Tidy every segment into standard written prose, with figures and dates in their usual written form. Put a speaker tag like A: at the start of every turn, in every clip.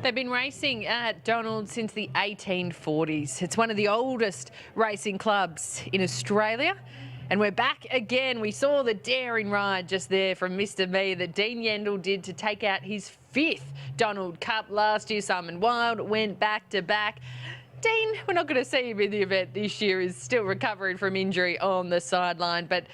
A: They've been racing at Donald since the 1840s. It's one of the oldest racing clubs in Australia. And we're back again. We saw the daring ride just there from Mr. Me that Dean Yendall did to take out his 5th Donald Cup last year. Simon Wild went back to back. Dean, we're not going to see him in the event this year. He's still recovering from injury on the sideline, but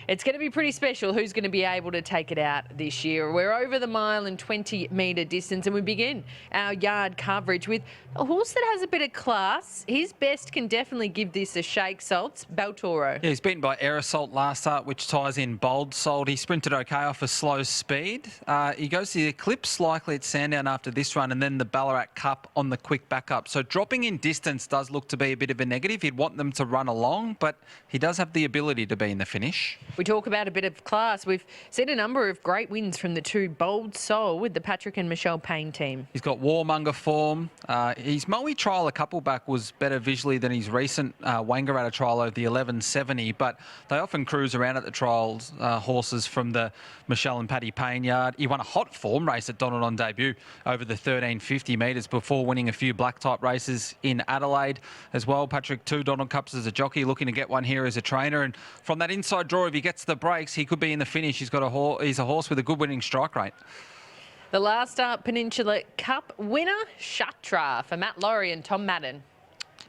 A: it's going to be pretty special who's going to be able to take it out this year. We're over the mile and 20-metre distance, and we begin our yard coverage with a horse that has a bit of class. His best can definitely give this a shake, Salts, Baltoro.
B: Yeah, he's beaten by Aerosalt last start, which ties in Bold Sold. He sprinted okay off a slow speed. He goes to the Eclipse, likely at Sandown after this run, and then the Ballarat Cup on the quick backup. So dropping in distance does look to be a bit of a negative. He'd want them to run along, but he does have the ability to be in the finish.
A: We talk about a bit of class. We've seen a number of great wins from the two Bold Soul with the Patrick and Michelle Payne team.
B: He's got Warmonger form. His Moe trial a couple back was better visually than his recent Wangaratta trial over the 1170, but they often cruise around at the trials, horses from the Michelle and Paddy Payne yard. He won a hot form race at Donald on debut over the 1350 metres before winning a few black type races in Adelaide as well. Patrick, 2 Donald Cups as a jockey, looking to get one here as a trainer, and from that inside draw, if he gets the breaks, he could be in the finish. He's a horse with a good winning strike rate.
A: The last start Peninsula Cup winner, Shatra, for Matt Laurie and Tom Madden.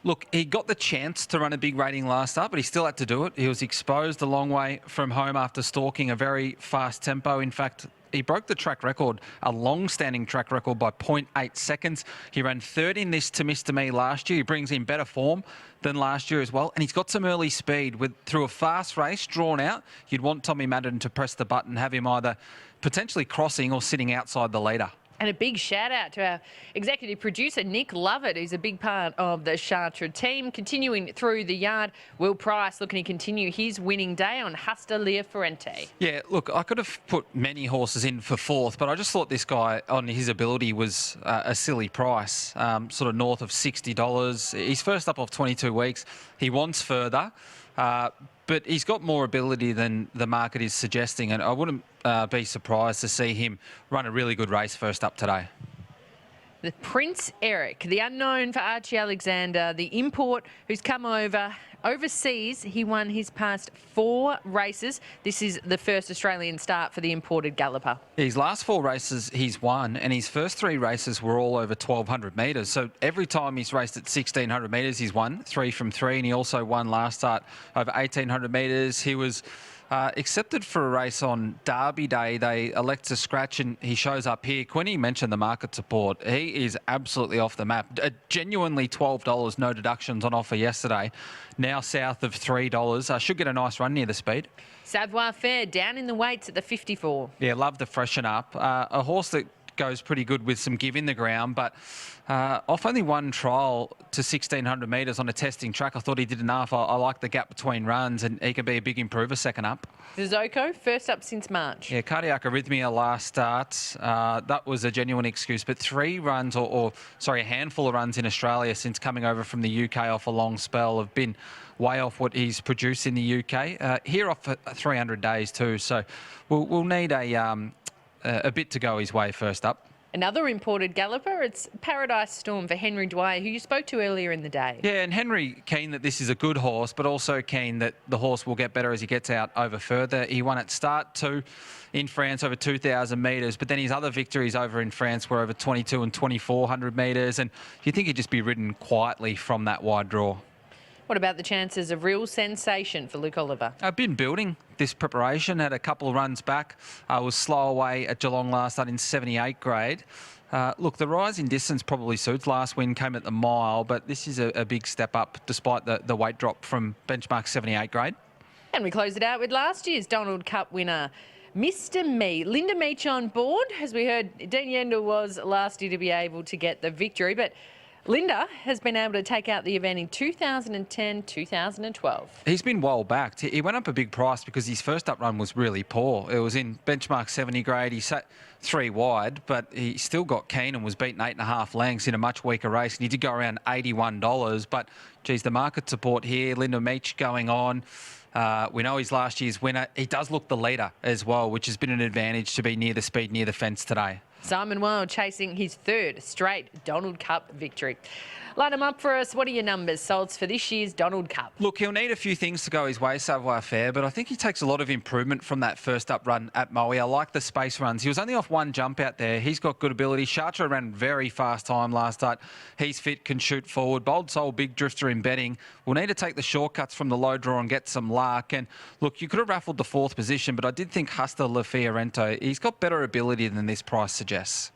B: Look, he got the chance to run a big rating last start, but he still had to do it. He was exposed a long way from home after stalking a very fast tempo. In fact, he broke the track record, a long-standing track record, by 0.8 seconds. He ran third in this to Mr. Me last year. He brings in better form than last year as well, and he's got some early speed. Through a fast race, drawn out, you'd want Tommy Madden to press the button, have him either potentially crossing or sitting outside the leader.
A: And a big shout out to our executive producer, Nick Lovett, who's a big part of the Chartres team. Continuing through the yard, Will Price looking to continue his winning day on Husta Lea Ferrante. Yeah,
B: look, I could have put many horses in for 4th, but I just thought this guy on his ability was a silly price, sort of north of $60. He's first up off 22 weeks. He wants further. But he's got more ability than the market is suggesting, and I wouldn't be surprised to see him run a really good race first up today.
A: The Prince Eric, the unknown for Archie Alexander, the import who's come overseas. He won his past 4 races. This is the first Australian start for the imported galloper.
B: His last 4 races he's won, and his first 3 races were all over 1,200 metres. So every time he's raced at 1,600 metres, he's won 3 from 3, and he also won last start over 1,800 metres. He was accepted for a race on Derby Day. They elect to scratch, and he shows up here. Quinny mentioned the market support. He is absolutely off the map. Genuinely $12, no deductions on offer yesterday. Now south of $3. Should get a nice run near the speed.
A: Savoir Faire down in the weights at the 54.
B: Yeah, love the freshen up. A horse that goes pretty good with some give in the ground, but off only one trial to 1,600 metres on a testing track, I thought he did enough. I like the gap between runs, and he can be a big improver second up.
A: Zoko, first up since March.
B: Yeah, cardiac arrhythmia last start. That was a genuine excuse, but 3 runs, a handful of runs in Australia since coming over from the UK off a long spell have been way off what he's produced in the UK. Here off for 300 days too, so we'll need a bit to go his way first up.
A: Another imported galloper, it's Paradise Storm for Henry Dwyer, who you spoke to earlier in the day.
B: Yeah, and Henry keen that this is a good horse, but also keen that the horse will get better as he gets out over further. He won at start 2 in France over 2,000 metres, but then his other victories over in France were over 2,200 and 2,400 metres, and you think he'd just be ridden quietly from that wide draw.
A: What about the chances of real sensation for Luke Oliver?
B: I've been building this preparation, had a couple of runs back. I was slow away at Geelong last start in 78 grade. Look, the rise in distance probably suits. Last win came at the mile, but this is a big step up despite the weight drop from benchmark 78 grade.
A: And we close it out with last year's Donald Cup winner, Mr. Me. Linda Meach on board. As we heard, Dean Yendall was last year to be able to get the victory, but Linda has been able to take out the event in 2010, 2012.
B: He's been well backed. He went up a big price because his first up run was really poor. It was in benchmark 70 grade. He sat 3 wide, but he still got keen and was beaten 8.5 lengths in a much weaker race. And he did go around $81. But, geez, the market support here, Linda Meach going on. We know he's last year's winner. He does look the leader as well, which has been an advantage to be near the speed, near the fence today.
A: Simon Wilde chasing his third straight Donald Cup victory. Line them up for us. What are your numbers, Salts, for this year's Donald Cup?
B: Look, he'll need a few things to go his way, Savoir Faire, but I think he takes a lot of improvement from that first up run at Maui. I like the space runs. He was only off one jump out there. He's got good ability. Chartres ran very fast time last start. He's fit, can shoot forward. Bold Soul, big drifter in betting. We'll need to take the shortcuts from the low draw and get some luck. And look, you could have raffled the fourth position, but I did think Huster Le Fiorento, he's got better ability than this price suggests.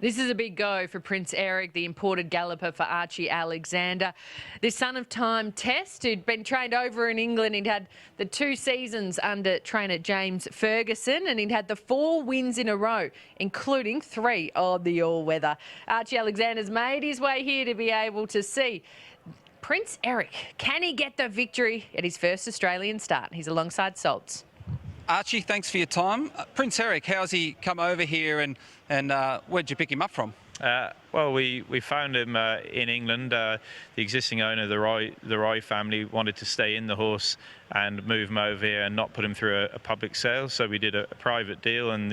A: This is a big go for Prince Eric, the imported galloper for Archie Alexander. This son of time test, who'd been trained over in England. He'd had the 2 seasons under trainer James Ferguson, and he'd had the 4 wins in a row, including 3 on the all-weather. Archie Alexander's made his way here to be able to see Prince Eric. Can he get the victory at his first Australian start? He's alongside Salts.
B: Archie, thanks for your time. Prince Eric, how's he come over here and where'd you pick him up from?
C: Well, we found him in England. The existing owner, the Roy family, wanted to stay in the horse and move him over here and not put him through a public sale. So we did a private deal, and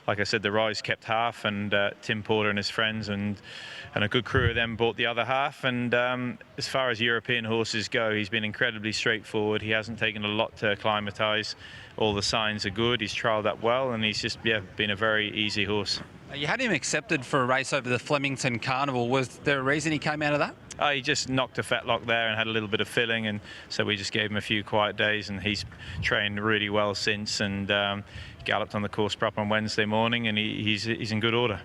C: like I said, the Roys kept half, and Tim Porter and his friends and a good crew of them bought the other half. And as far as European horses go, he's been incredibly straightforward. He hasn't taken a lot to acclimatise. All the signs are good. He's trialled up well, and he's just been a very easy horse.
B: You had him accepted for a race over the Flemington Carnival. Was there a reason he came out of that?
C: He just knocked a fetlock there and had a little bit of filling, and so we just gave him a few quiet days, and he's trained really well since, and galloped on the course prop on Wednesday morning, and he's in good order.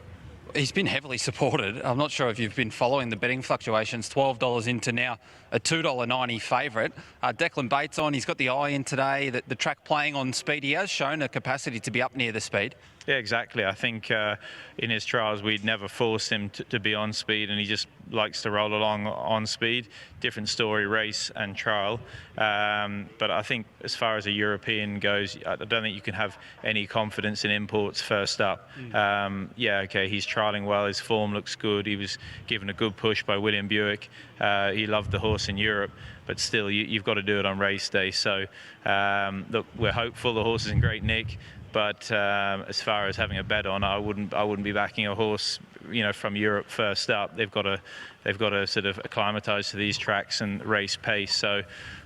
B: He's been heavily supported. I'm not sure if you've been following the betting fluctuations. $12 into now a $2.90 favourite. Declan Bates on. He's got the eye in today. The track playing on speed. He has shown a capacity to be up near the speed.
C: Yeah, exactly. I think in his trials we'd never forced him to be on speed, and he just likes to roll along on speed. Different story, race and trial. But I think as far as a European goes, I don't think you can have any confidence in imports first up. Yeah, okay, he's trialling well. His form looks good. He was given a good push by William Buick. He loved the horse in Europe, but still, you've got to do it on race day. So look, we're hopeful. The horse is in great nick. But as far as having a bet on, I wouldn't be backing a horse, from Europe first up. They've got to sort of acclimatise to these tracks and race pace. So,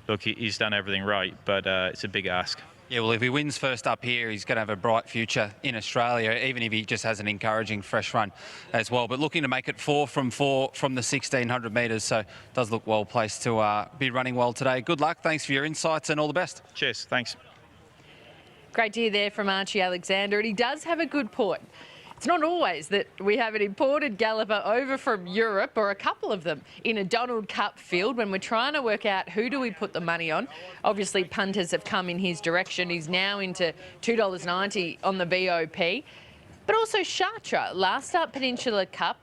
C: look, he's done everything right, but it's a big ask.
B: Yeah, well, if he wins first up here, he's going to have a bright future in Australia, even if he just has an encouraging fresh run as well. But looking to make it 4 from 4 from the 1,600 metres, so does look well placed to be running well today. Good luck. Thanks for your insights and all the best.
C: Cheers. Thanks.
A: Great to hear there from Archie Alexander, and he does have a good point. It's not always that we have an imported galloper over from Europe, or a couple of them, in a Donald Cup field when we're trying to work out who do we put the money on. Obviously, punters have come in his direction. He's now into $2.90 on the BOP. But also Chartres, last up Peninsula Cup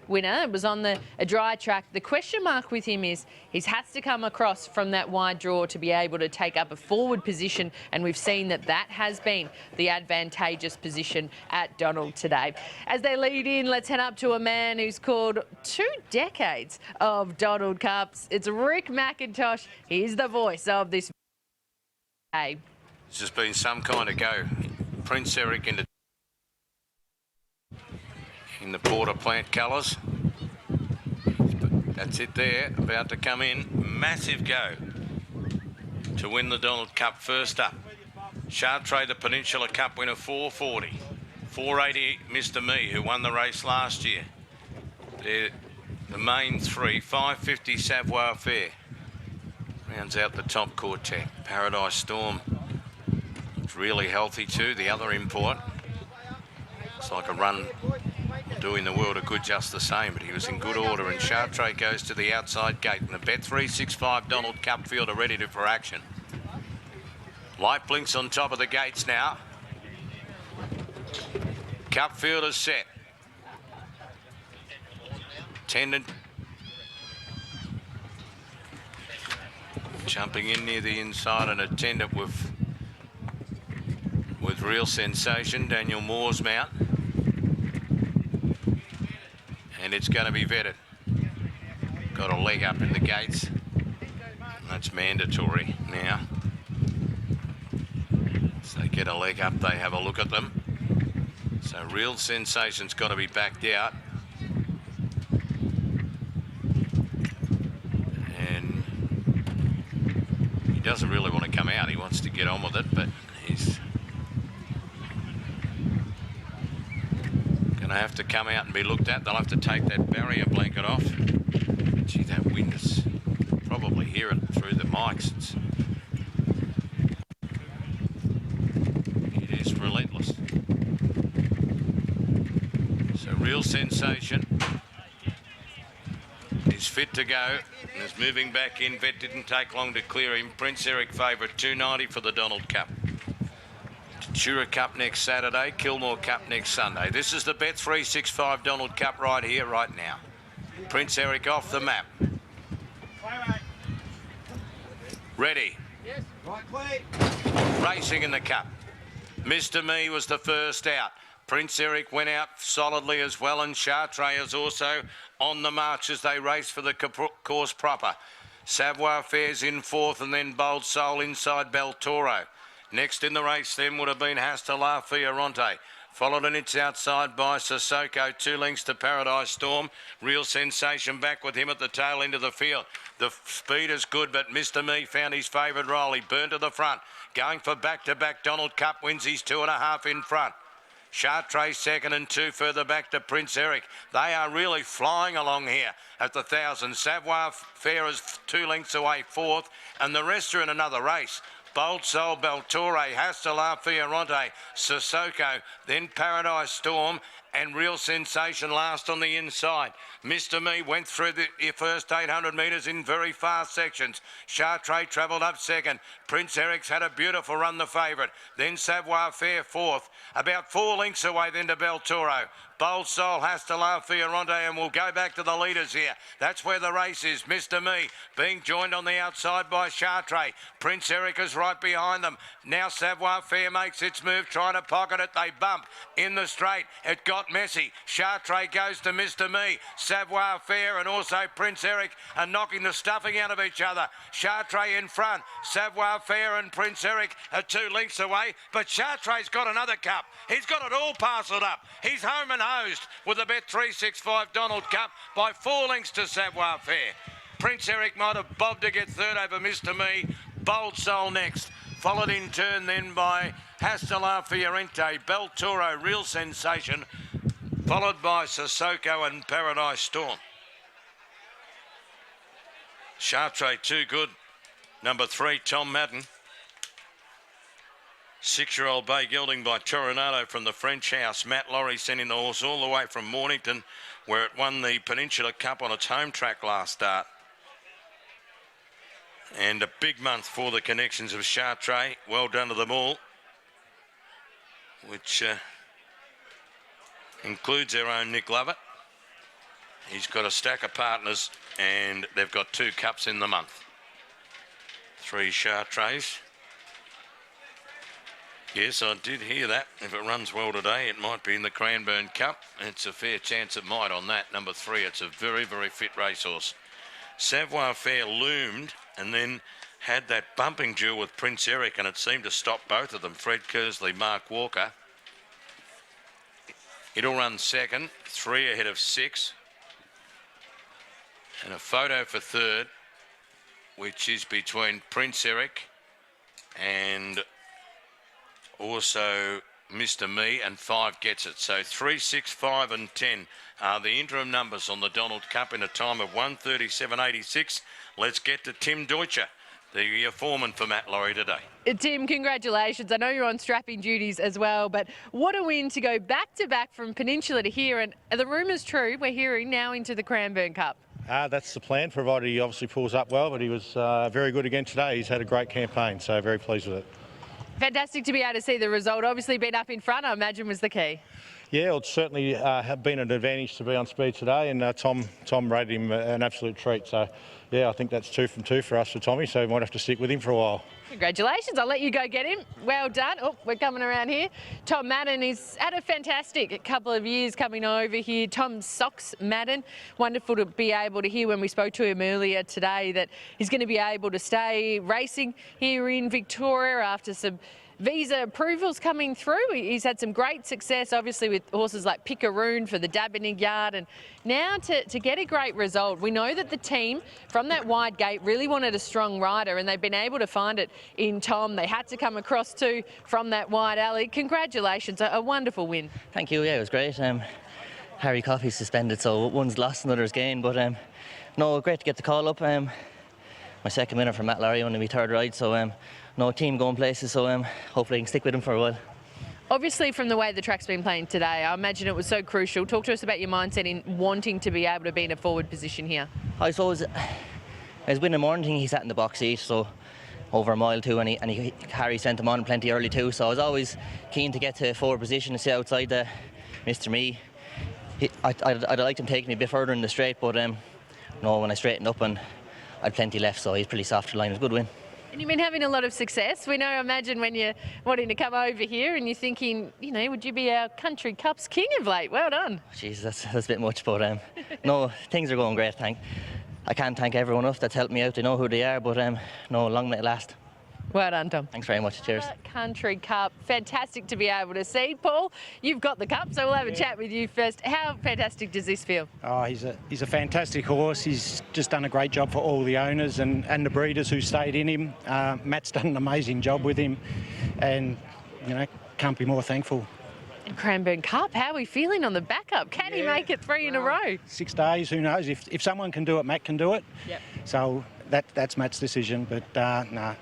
A: winner. It was on a dry track. The question mark with him is he has to come across from that wide draw to be able to take up a forward position, and we've seen that has been the advantageous position at Donald today. As they lead in, let's head up to a man who's called 2 decades of Donald Cups. It's Rick McIntosh. He's the voice of this day.
D: It's just been some kind of go. Prince Eric in the Porter plant colours. That's it there, about to come in. Massive go to win the Donald Cup first up. Chartres, the Peninsula Cup winner, 440. 480, Mr. Me, who won the race last year. They're the main 3. 550, Savoir Faire. Rounds out the top quartet. Paradise Storm. It's really healthy too, the other import. Looks like a run doing the world a good just the same, but he was in good order, and Chartres goes to the outside gate, and the Bet365 Donald Cup field are ready for action. Light blinks on top of the gates now. Cup field is set. Tendon jumping in near the inside, and attendant with real sensation, Daniel Moore's mount. And it's going to be vetted. Got a leg up in the gates. That's mandatory now. they get a leg up, they have a look at them. So Real Sensation's got to be backed out. And he doesn't really want to come out. He wants to get on with it, but he's going to have to come out and be looked at. They'll have to take that barrier blanket off. Gee, that wind is probably hear it through the mics. It is relentless. So Real Sensation is fit to go and is moving back in. Vet didn't take long to clear him. Prince Eric favourite, 290 for the Donald Cup. Tura Cup next Saturday, Kilmore Cup next Sunday. This is the Bet365 Donald Cup right here, right now. Prince Eric off the map. Ready.
E: Yes. Right,
D: Racing in the Cup. Mr. Me was the first out. Prince Eric went out solidly as well, and Chartres is also on the march as they race for the course proper. Savoir Fair's in fourth, and then Bold Soul inside Beltoro. Next in the race then would have been Hasta La Fioronte. Followed in its outside by Sissoko, 2 lengths to Paradise Storm. Real Sensation back with him at the tail end of the field. The speed is good, but Mr. Me found his favourite role. He burned to the front. Going for back-to-back, Donald Cup wins his 2.5 in front. Chartres second and 2 further back to Prince Eric. They are really flying along here at the 1,000. Savoir Fair is 2 lengths away fourth, and the rest are in another race. Bold Soul, Beltore, Hasta La Fioronte, Sissoko, then Paradise Storm, and Real Sensation last on the inside. Mr. Me went through the first 800 metres in very fast sections. Chartres travelled up second. Prince Eric's had a beautiful run, the favourite. Then Savoir Fair fourth. About 4 lengths away then to Beltoro. Bold Soul, Hasta La Fioronte, and we'll go back to the leaders here. That's where the race is. Mr. Me being joined on the outside by Chartres. Prince Eric is right behind them. Now Savoir Fair makes its move, trying to pocket it. They bump in the straight. It got messy. Chartres goes to Mr. Me. Savoir Fair and also Prince Eric are knocking the stuffing out of each other. Chartres in front. Savoir Fair and Prince Eric are 2 lengths away, but Chartres got another cup. He's got it all parcelled up. He's home and hosed with the Bet365 Donald Cup by 4 lengths to Savoir Fair. Prince Eric might have bobbed to get third over Mr. Me. Bold Soul next. Followed in turn then by Hasta La Fioronte, Beltoro, Real Sensation, followed by Sissoko and Paradise Storm. Chartres too good. Number 3, Tom Madden. 6-year-old bay gelding by Toronado from the French house. Matt Laurie sending the horse all the way from Mornington, where it won the Peninsula Cup on its home track last start. And a big month for the connections of Chartres. Well done to them all, which includes their own Nick Lovett. He's got a stack of partners, and they've got 2 cups in the month. 3 Chartres. Yes, I did hear that. If it runs well today, it might be in the Cranbourne Cup. It's a fair chance it might on that. Number 3, it's a very, very fit racehorse. Savoir Fair loomed and then had that bumping duel with Prince Eric, and it seemed to stop both of them. Fred Kersley, Mark Walker. It'll run second, 3 ahead of 6. And a photo for third, which is between Prince Eric and also Mr. Me, and 5 gets it. So 3, 6, 5 and 10 are the interim numbers on the Donald Cup in a time of 1:37.86. Let's get to Tim Deutscher, the foreman for Matt Laurie today.
A: Tim, congratulations. I know you're on strapping duties as well, but what a win to go back-to-back from Peninsula to here. And the rumour's true, we're hearing now into the Cranbourne Cup.
E: That's the plan, provided he obviously pulls up well, but he was very good again today. He's had a great campaign, so very pleased with it.
A: Fantastic to be able to see the result. Obviously being up in front, I imagine, was the key.
E: Yeah, well, it's certainly have been an advantage to be on speed today, and Tom rated him an absolute treat. So, yeah, I think that's 2 from 2 for us for Tommy, so we might have to stick with him for a while.
A: Congratulations. I'll let you go get him. Well done. Oh, we're coming around here. Tom Madden has had a fantastic couple of years coming over here. Tom Socks Madden. Wonderful to be able to hear when we spoke to him earlier today that he's going to be able to stay racing here in Victoria after some visa approvals coming through. He's had some great success, obviously, with horses like Pickeroon for the Dabenig Yard, and now to get a great result. We know that the team from that wide gate really wanted a strong rider, and they've been able to find it in Tom. They had to come across too from that wide alley. Congratulations, a wonderful win.
F: Thank you. Yeah, it was great. Harry Coffey's suspended, so one's lost and other's gained. But no, great to get the call up. My second winner from Matt Larry, only my third ride, so no, team going places, so hopefully I can stick with him for a while.
A: Obviously, from the way the track's been playing today, I imagine it was so crucial. Talk to us about your mindset in wanting to be able to be in a forward position here.
F: I suppose as winning morning, he sat in the box seat, so over a mile too, and Harry sent him on plenty early too, so I was always keen to get to forward position and sit outside Mr. Me. I'd like him taking me a bit further in the straight, but no, when I straightened up and I'd plenty left, so he's pretty soft to line. It was a good win.
A: And you've been having a lot of success. We know, imagine when you're wanting to come over here and you're thinking, you know, would you be our Country Cups king of late? Well done.
F: Jeez, that's a bit much, but no, things are going great. I can't thank everyone enough that's helped me out. They know who they are, but no, long may it last.
A: Well done, Tom.
F: Thanks very much. Cheers.
A: Country Cup, fantastic to be able to see. Paul, you've got the cup, so we'll have a chat with you first. How fantastic does this feel?
G: Oh, he's a fantastic horse. He's just done a great job for all the owners and the breeders who stayed in him. Matt's done an amazing job with him, and you know, can't be more thankful.
A: And Cranbourne Cup, how are we feeling on the backup? Can he make it 3 in a row?
G: 6 days, who knows? If someone can do it, Matt can do it.
A: Yep.
G: So that's Matt's decision, but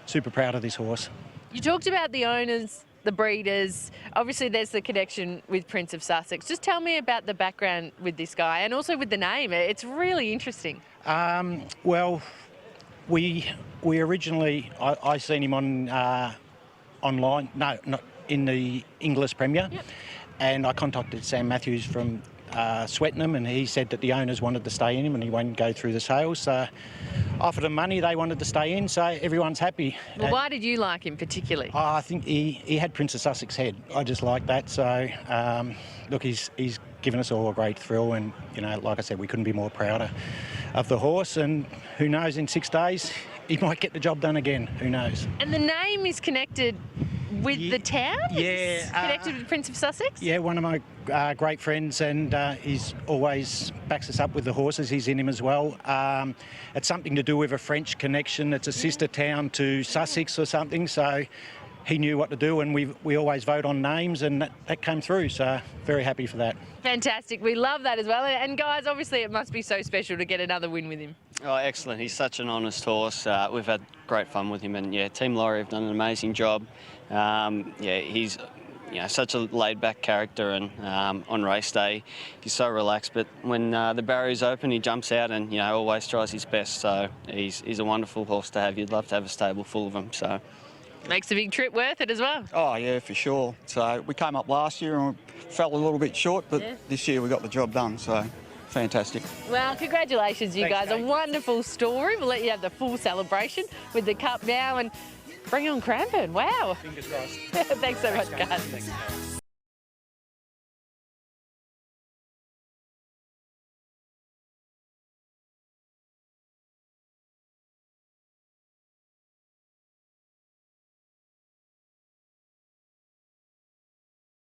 G: super proud of this horse.
A: You talked about the owners, the breeders. Obviously, there's the connection with Prince of Sussex. Just tell me about the background with this guy and also with the name. It's really interesting.
G: Well, we originally, I seen him on online, no, not in the English Premier,
A: yep.
G: And I contacted Sam Matthews from Swettenham, and he said that the owners wanted to stay in him and he won't go through the sales. So offered them money, they wanted to stay in, so everyone's happy.
A: Well, why did you like him particularly?
G: I think he had Prince of Sussex head. I just like that. So look, he's given us all a great thrill, and you know, like I said, we couldn't be more prouder of the horse. And who knows, in 6 days he might get the job done again. Who knows?
A: And the name is connected with the town?
G: Yeah.
A: It's connected with Prince of Sussex?
G: Yeah, one of my great friends, and he's always backs us up with the horses. He's in him as well. It's something to do with a French connection. It's a sister town to Sussex or something, so he knew what to do, and we always vote on names, and that came through, so very happy for that.
A: Fantastic. We love that as well. And guys, obviously it must be so special to get another win with him.
H: Oh, excellent. He's such an honest horse. We've had great fun with him, and yeah, Team Laurie have done an amazing job. He's such a laid-back character, and on race day he's so relaxed, but when the barrier's open he jumps out and always tries his best, so he's a wonderful horse to have. You'd love to have a stable full of them. So
A: makes the big trip worth it as well.
I: Oh yeah, for sure. So we came up last year and we fell a little bit short, but this year we got the job done, so fantastic.
A: Well, congratulations, you guys. A wonderful story. We'll let you have the full celebration with the cup now, and bring on Cranbourne. Wow.
G: Fingers crossed.
A: Thanks so much, guys.
G: Thanks.